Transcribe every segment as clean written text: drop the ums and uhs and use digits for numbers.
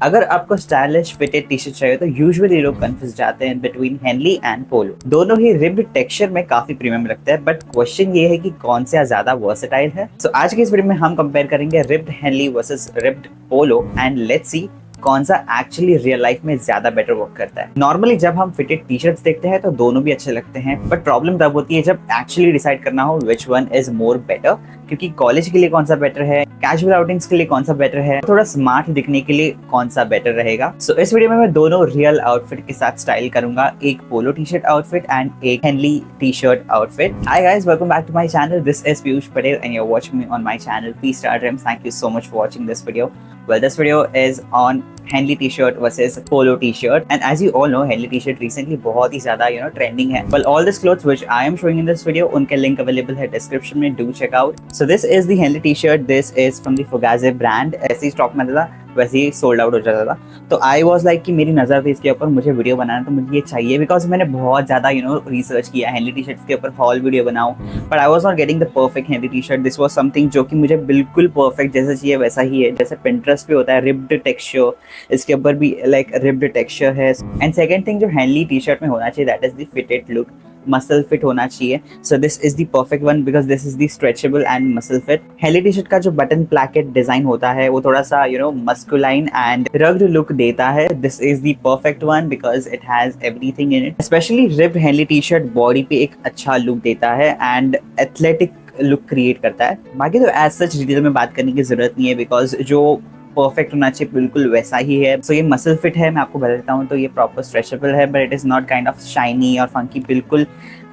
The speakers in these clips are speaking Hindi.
अगर आपको स्टाइलिश फिटेड टी शर्ट चाहिए तो यूजुअली लोग कंफ्यूज जाते हैं बिटवीन हेनली एंड पोलो। दोनों ही रिब्ड टेक्सचर में काफी प्रीमियम लगता है, बट क्वेश्चन ये है कि कौन सा ज्यादा वर्सेटाइल है। सो आज के इस वीडियो में हम कंपेयर करेंगे ribbed Henley versus ribbed polo and let's see कौन सा एक्चुअली रियल लाइफ में ज्यादा बेटर वर्क करता है। नॉर्मली जब हम फिटेड टी शर्ट्स देखते हैं तो दोनों भी अच्छे लगते हैं, बट प्रॉब्लम तब होती है जब एक्चुअली डिसाइड करना हो which one is more better, क्योंकि कॉलेज के लिए कौन सा बेटर है, कैजुअल आउटिंग्स के लिए कौन सा बेटर है, थोड़ा स्मार्ट दिखने के लिए कौन सा बेटर रहेगा। सो इस वीडियो में मैं दोनों रियल आउटफिट के साथ स्टाइल करूंगा, एक polo T shirt outfit and एक henley T shirt outfit. Hi guys, welcome back to my channel. This is Piyush Patel and you are watching me on my channel P Star Dreams. Thank you so much for watching this video. Well, this video is on Henley t-shirt versus Polo t-shirt, and as you all know, Henley t-shirt recently बहुत ही ज़्यादा trending है. Well, all these clothes which I am showing in this video, उनके link available है description में, do check out. So this is the Henley t-shirt. This is from the Fugazi brand. ऐसे ही स्टॉक में था, वैसे ही सोल्ड आउट हो जाता था। तो आई वॉज लाइक कि मेरी नज़र थी इसके ऊपर, मुझे वीडियो बनाना तो मुझे ये चाहिए, बिकॉज मैंने बहुत ज़्यादा रिसर्च किया हेनली टी शर्ट्स के ऊपर, हॉल वीडियो बनाऊँ, but I was not getting the perfect Henley T shirt. This was something जो कि मुझे बिल्कुल परफेक्ट जैसा चाहिए वैसा ही है, जैसे पिंटरेस्ट पे होता है रिब्ड टेक्सचर, इसके ऊपर भी लाइक रिब्ड टेक्सचर है। एंड सेकेंड थिंग जो हेनली टी शर्ट में होना चाहिए, that is the fitted look, muscle fit होना चाहिए। So this is the perfect one because this is the stretchable and muscle fit. Henley T shirt का जो बटन प्लैकेट डिजाइन होता है वो थोड़ा सा मस्कुलाइन एंड रग्ड लुक देता है। This is the perfect one because it has everything in it. Specially ribbed Henley T shirt body पे एक अच्छा लुक देता है एंड एथलेटिक लुक क्रिएट करता है। बाकी तो एज सच डिटेल में बात करने की जरूरत नहीं है, बिकॉज जो परफेक्ट होना चाहिए बिल्कुल वैसा ही है। सो ये मसल फिट है, मैं आपको बता देता हूँ, तो ये प्रॉपर स्ट्रेचेबल है, but it is not kind of shiny और फंकी, बिल्कुल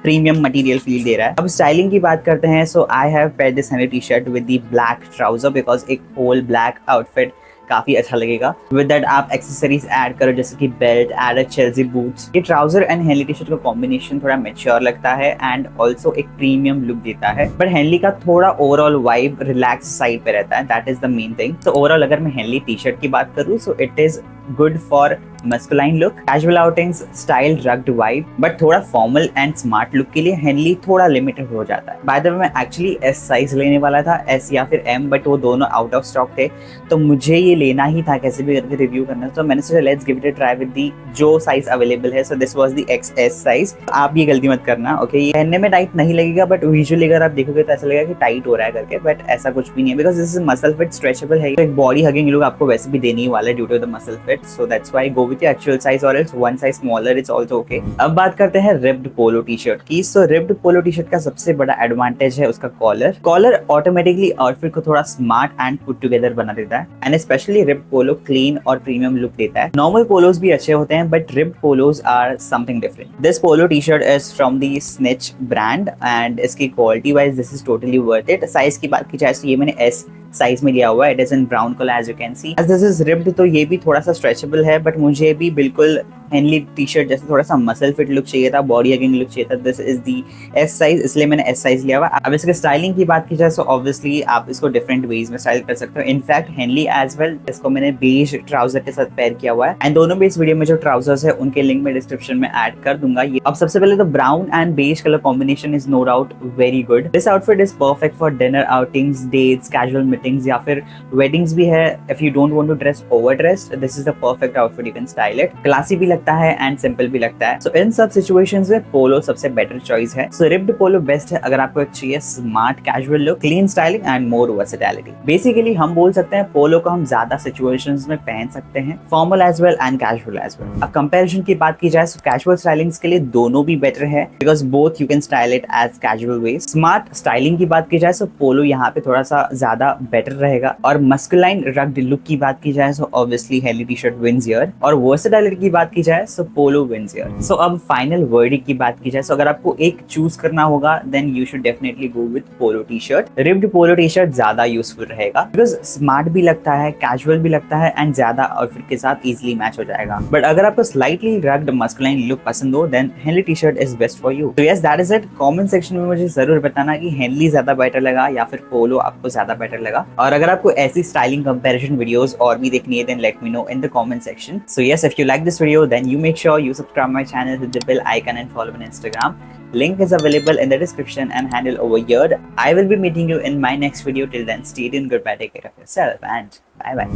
प्रीमियम मटेरियल फील दे रहा है। अब स्टाइलिंग की बात करते हैं। So I have paired this henley T shirt with the black trouser because एक होल ब्लैक आउटफिट काफी अच्छा लगेगा। विद दैट आप एक्सेसरीज ऐड करो जैसे कि belt, add a Chelsea boots. ये trouser and henley T shirt का कॉम्बिनेशन थोड़ा मैच्योर लगता है एंड ऑल्सो एक प्रीमियम लुक देता है, बट हेनली का थोड़ा ओवरऑल वाइब रिलैक्स साइड पे रहता है, that is the main thing. तो ओवरऑल अगर मैं हेनली टी शर्ट की बात करूँ, so it is good for masculine look, casual outings, style rugged vibe, but थोड़ा फॉर्मल एंड स्मार्ट लुक के लिए हेनली थोड़ा लिमिटेड हो जाता है। बाय द वे मैं एक्चुअली एस साइज लेने वाला था, एस या फिर एम, बट वो दोनों आउट ऑफ स्टॉक थे, तो मुझे ये लेना ही था कैसे भी करके रिव्यू करना, तो मैंने सोचा let's give it a try with the जो साइज अवेलेबल है। So this was the XS size. आप ये गलती मत करना, ओके? ये पहनने में टाइट नहीं लगेगा, बट विजुअली अगर आप देखोगे तो ऐसा लगेगा कि टाइट हो रहा है करके, बट ऐसा कुछ भी नहीं है because this is muscle fit, stretchable है। तो एक बॉडी हगिंग लुक आपको वैसे भी देने ही वाला है due to the muscle fit, so that's why go with your actual size और else one size smaller, it's also okay. अब बात करते हैं रिब्ड पोलो टी शर्ट की। So ribbed polo T shirt का सबसे बड़ा एडवांटेज है उसका कॉलर। कॉलर ऑटोमेटिकली आउटफिट को थोड़ा स्मार्ट एंड पुट टुगेदर बना देता है, and specially ribbed polo clean और प्रीमियम लुक देता है। नॉर्मल पोलोज भी अच्छे होते हैं, but ribbed polos are something different. This polo T shirt is from the Snitch brand and इसकी quality wise this is totally worth it. Size की बात की जाए तो ये मैंने S साइज में लिया हुआ है, it is in brown colour as you can see. As this is ribbed तो ये भी थोड़ा सा स्ट्रेचेबल है, बट मुझे भी बिल्कुल हेनली टी शर्ट जैसे थोड़ा सा मसल फिट लुक चाहिए था, बॉडी हगिंग लुक चाहिए था। This is the S size, इसलिए मैंने S साइज लिया हुआ। अब इसके स्टाइलिंग की बात की जाए तो ऑब्वियसली आप इसको डिफरेंट वेज में स्टाइल कर सकते हो। इनफैक्ट हेनली एज वेल, इसको मैंने बेज ट्राउजर के साथ पेयर किया हुआ है, एंड दोनों भी इस वीडियो में जो ट्राउजर्स है उनके लिंक में डिस्क्रिप्शन में ऐड कर दूंगा। अब सबसे पहले तो brown and beige colour combination is no doubt very good. This outfit is perfect for dinner outings, dates, casual meetings या फिर वेडिंग्स भी है। If you don't want to dress over dressed, this is the perfect outfit, you can style it. Classy भी लगता है एंड सिंपल भी लगता है। सो इन सब सिचुएशंस में पोलो सबसे बेटर चॉइस है। सो रिब्ड पोलो बेस्ट है अगर आपको चाहिए smart casual look, clean styling and more versatility. Basically हम बोल सकते हैं पोलो को हम ज्यादा सिचुएशंस में पहन सकते हैं, formal as well and casual as well. अब कंपैरिजन की बात की जाए तो कैजुअल स्टाइलिंग्स के लिए दोनों भी बेटर है because both you can style it as casual way. Smart styling की बात की जाए तो पोलो यहाँ पे थोड़ा सा ज्यादा बेटर रहेगा, और मस्कुलाइन रग्ड लुक की बात की जाए तो obviously henley T shirt wins here, और वर्सेटिलिटी की बात की जाए तो पोलो विंस हियर। सो अब फाइनल वर्डिक्ट की बात की जाए तो अगर आपको एक चूज करना होगा then you should definitely go with polo T shirt. Ribbed polo T shirt ज्यादा यूजफुल रहेगा बिकॉज स्मार्ट भी लगता है, कैजुअल भी लगता है एंड ज्यादा आउटफिट के साथ इजीली मैच हो जाएगा। बट अगर आपको स्लाइटली रग्ड मस्कुलाइन लुक पसंद हो then henley T shirt is best for you. तो yes, that is it. Comment section में मुझे जरूर बताना कि हेनली ज्यादा बेटर लगा या फिर पोलो आपको ज्यादा बेटर लगा, और अगर आपको ऐसी स्टाइलिंग कंपैरिजन वीडियोस और भी देखनी है then let me know in the comment section. So yes, if you like this video then you make sure you subscribe my channel, hit the bell icon and follow me on Instagram. Link is available in the description and handle over here. I will be meeting you in my next video. Till then, stay tuned, goodbye, take care of yourself and bye bye.